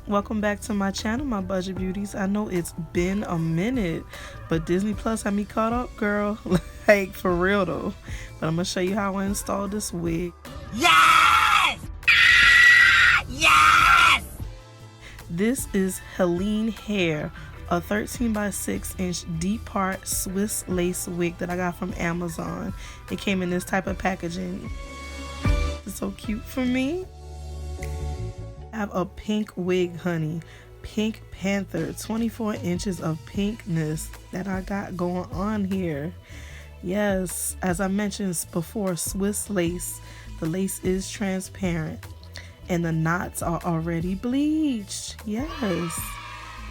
Welcome back to my channel, my budget beauties. I know it's been a minute, but Disney Plus had me caught up, girl. Like, for real though. But I'm gonna show you how I installed this wig. Yes! Ah, yes! This is Helene hair, a 13 by 6 inch deep part Swiss lace wig that I got from Amazon. It came in this type of packaging. It's so cute for me. I have a pink wig, honey. Pink Panther, 24 inches of pinkness that I got going on here. Yes, as I mentioned before, Swiss lace. The lace is transparent and the knots are already bleached. Yes.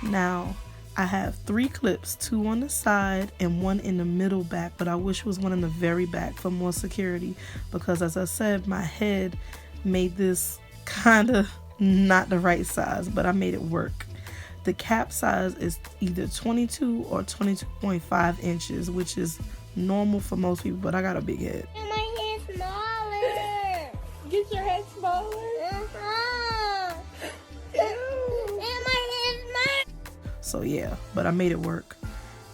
Now, I have 3 clips, 2 on the side and 1 in the middle back, but I wish it was 1 in the very back for more security because, as I said, my head made this kind of not the right size, but I made it work. The cap size is either 22 or 22.5 inches, which is normal for most people, but I got a big head. And my head's smaller. Get your head smaller. And my head's smaller. So yeah, but I made it work.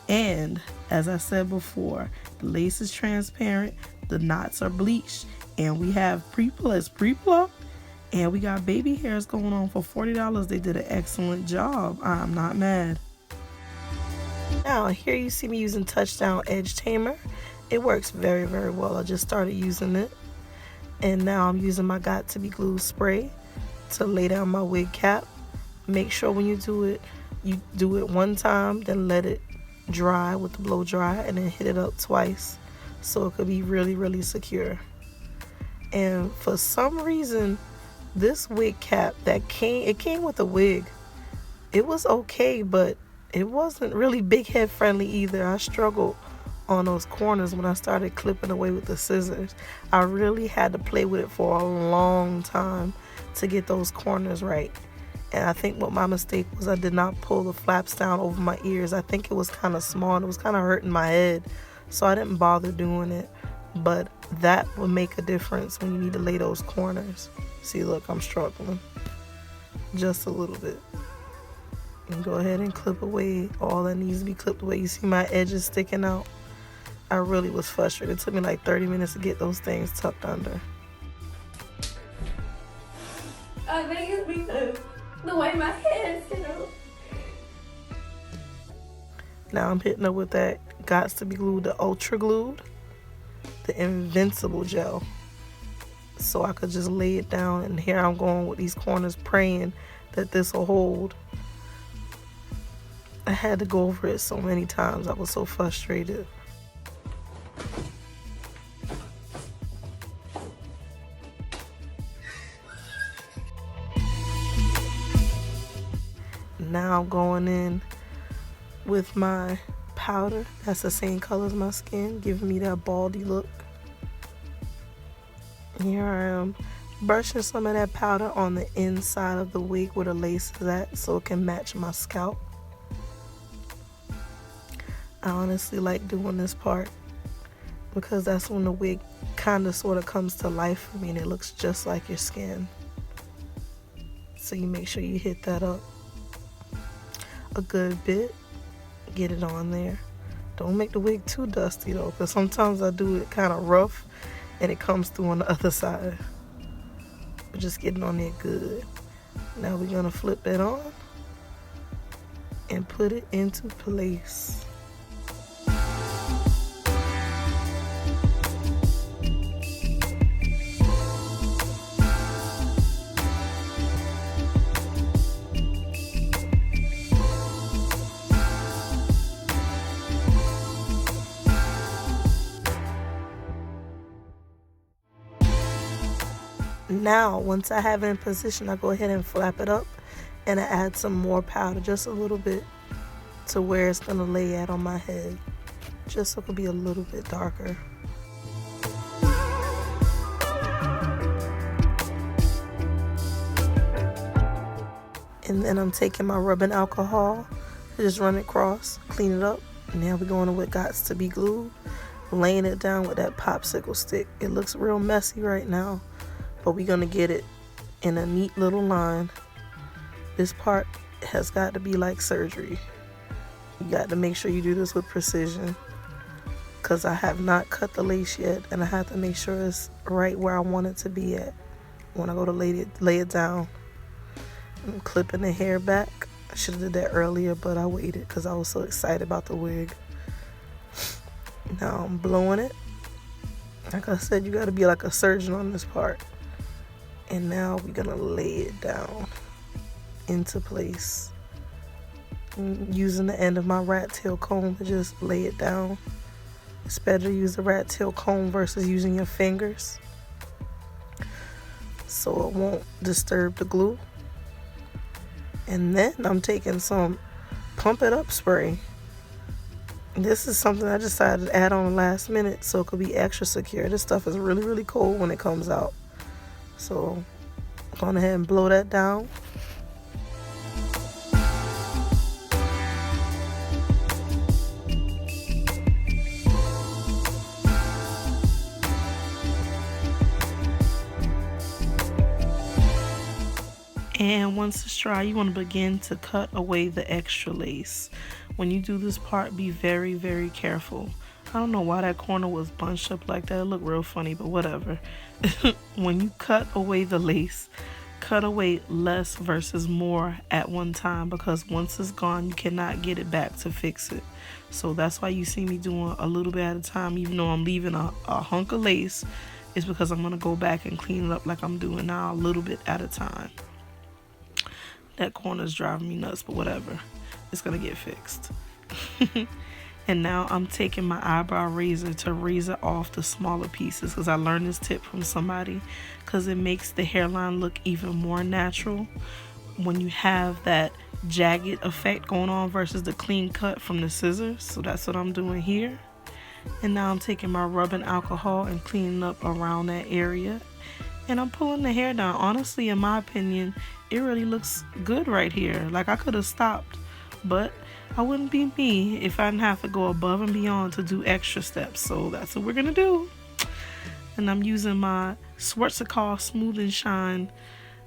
And as I said before, the lace is transparent, the knots are bleached, and we have pre-pluck. And we got baby hairs going on for $40. They did an excellent job. I'm not mad. Now, here you see me using Touchdown Edge Tamer. It works very, very well. I just started using it. And now I'm using my Got To Be Glue spray to lay down my wig cap. Make sure when you do it one time, then let it dry with the blow dry, and then hit it up twice so it could be really, really secure. And for some reason, this wig cap it came with a wig. It was okay, but it wasn't really big head friendly either. I struggled on those corners when I started clipping away with the scissors. I really had to play with it for a long time to get those corners right. And I think what my mistake was, I did not pull the flaps down over my ears. I think it was kind of small and it was kind of hurting my head, so I didn't bother doing it. But that will make a difference when you need to lay those corners. See, look, I'm struggling just a little bit. And go ahead and clip away all that needs to be clipped away. You see my edges sticking out? I really was frustrated. It took me like 30 minutes to get those things tucked under. I think it's because the way my head's set up. Now I'm hitting up with that Got To Be Glued, the Ultra Glued, the Invincible Gel, so I could just lay it down. And here I'm going with these corners, praying that this will hold. I had to go over it so many times. I was so frustrated. Now I'm going in with my powder. That's the same color as my skin, giving me that baldy look. Here I am brushing some of that powder on the inside of the wig where the lace is at so it can match my scalp. I honestly like doing this part because that's when the wig kind of sort of comes to life for me and it looks just like your skin. So you make sure you hit that up a good bit. Get it on there. Don't make the wig too dusty though, because sometimes I do it kind of rough and it comes through on the other side. But just get it on there good. Now we're gonna flip it on and put it into place. Now, once I have it in position, I go ahead and flap it up and I add some more powder, just a little bit, to where it's gonna lay at on my head, just so it could be a little bit darker. And then I'm taking my rubbing alcohol, just run it across, clean it up. Now we're going to what Got To Be Glued, laying it down with that popsicle stick. It looks real messy right now, but we're gonna get it in a neat little line This part has got to be like surgery. You got to make sure you do this with precision, because I have not cut the lace yet, and I have to make sure it's right where I want it to be at when I go to lay it down. I'm clipping the hair back. I should have did that earlier, but I waited because I was so excited about the wig. Now I'm blowing it. Like I said, you got to be like a surgeon on this part. And now we're gonna lay it down into place, using the end of my rat tail comb to just lay it down. It's better to use the rat tail comb versus using your fingers, so it won't disturb the glue. And then I'm taking some Pump It Up spray. This is something I decided to add on last minute so it could be extra secure. This stuff is really, really cold when it comes out. So I'm going ahead and blow that down. And once it's dry, you want to begin to cut away the extra lace. When you do this part, be very, very careful. I don't know why that corner was bunched up like that. It looked real funny, but whatever. When you cut away the lace, cut away less versus more at one time, because once it's gone, you cannot get it back to fix it. So that's why you see me doing a little bit at a time, even though I'm leaving a hunk of lace. It's because I'm going to go back and clean it up like I'm doing now, a little bit at a time. That corner's driving me nuts, but whatever. It's going to get fixed. And now I'm taking my eyebrow razor to razor off the smaller pieces, because I learned this tip from somebody, because it makes the hairline look even more natural when you have that jagged effect going on versus the clean cut from the scissors. So that's what I'm doing here. And now I'm taking my rubbing alcohol and cleaning up around that area. And I'm pulling the hair down. Honestly, in my opinion, it really looks good right here. Like, I could have stopped, but I wouldn't be me if I didn't have to go above and beyond to do extra steps. So that's what we're gonna do. And I'm using my Schwarzkopf Smooth and Shine,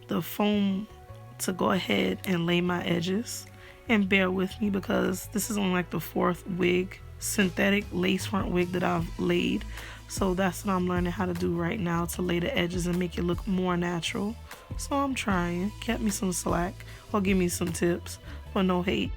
the foam, to go ahead and lay my edges. And bear with me, because this is only like the 4th wig, synthetic lace front wig that I've laid. So that's what I'm learning how to do right now, to lay the edges and make it look more natural. So I'm trying. Get me some slack or give me some tips, but no hate.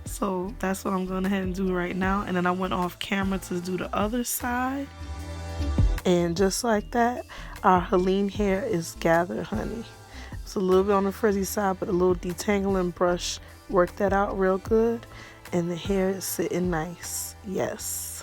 So that's what I'm going ahead and do right now. And then I went off camera to do the other side. And just like that, our Helene hair is gathered, honey. It's a little bit on the frizzy side, but a little detangling brush worked that out real good. And the hair is sitting nice. Yes.